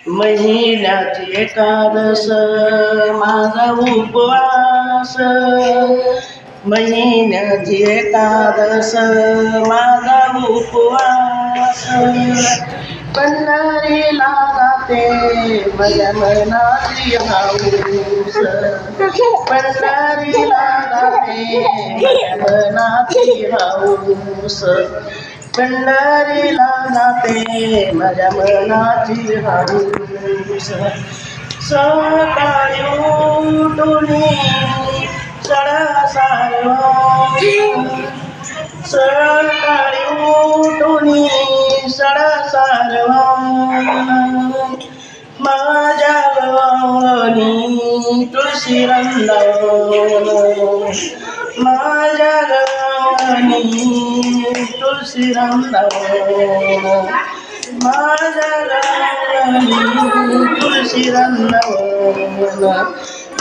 महिन्याची एकादश माझा उपवास, महिन्याची एकादश माझा उपवास. पंढरीला जाते माझ्या मनाची हौस, पंढरीला जाते माझ्या मनाची हौस, पंढरीला जाते माझ्या मनाची हौस. सकाळी उठून सडासारवा, सकाळी उठून सडासारवा माझ्या गवानी तुळशी रंदावन, माझ्या गवानी तुळशी रंदावन, माझ्या गवानी तुळशी रंदावन.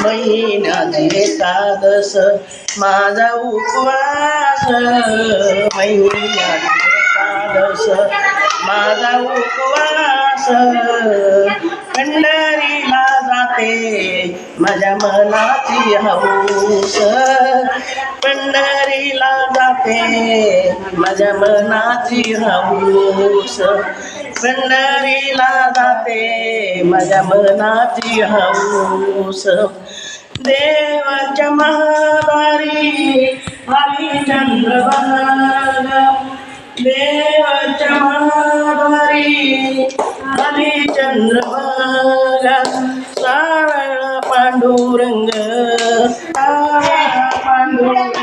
महिन्याची एकादश माझा उपवास, महिन्याची एकादश माझा उपवास. पंढरीला जाते माझ्या मनाची हौस, पंढरीला जाते माझ्या मनाची हौस, पंढरीला जाते माझ्या मनाची हौस. देवाच्या महादारी आली चंद्रभागा, देवाच्या महादारी आली चंद्रभागा. सावळा पांडुरंग, सावळा पांडुरंग,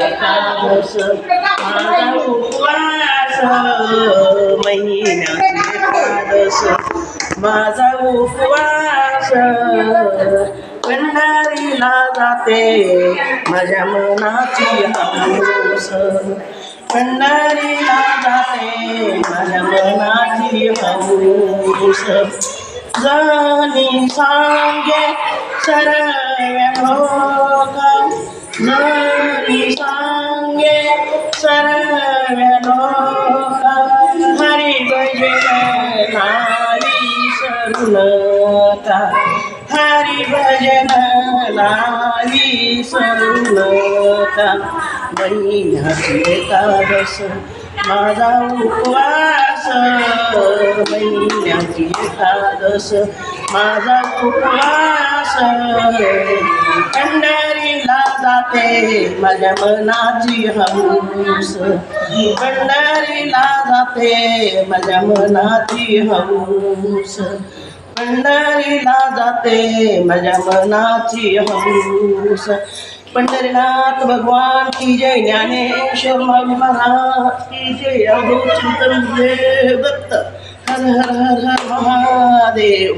एकादश माझा उपवास, महिन्याची एकादश माझा उपवास. पंढरीला जाते माझ्या मनाची हौस, पंढरीला जाते माझ्या मनाची हौस. जनी सांगे सर्व लोका, जनी सांगे सर्व लोका, हरी भजन नावी सरुलता, हरी भजन नावी सरुलता. महिन्याची एकादश माझा उपवास, महिन्याची एकादश माझा उपवास. पंढरीला जाते माझ्या मनाची हौस, पंढरीला जाते माझ्या मनाची हौस, पंढरीला जाते माझ्या मनाची हौस. पंढरीनाथ भगवान की जय, ज्ञानेश्वर महाराज की जय, अवधूत चिंतन दत्त. हर हर हर हर महादेव.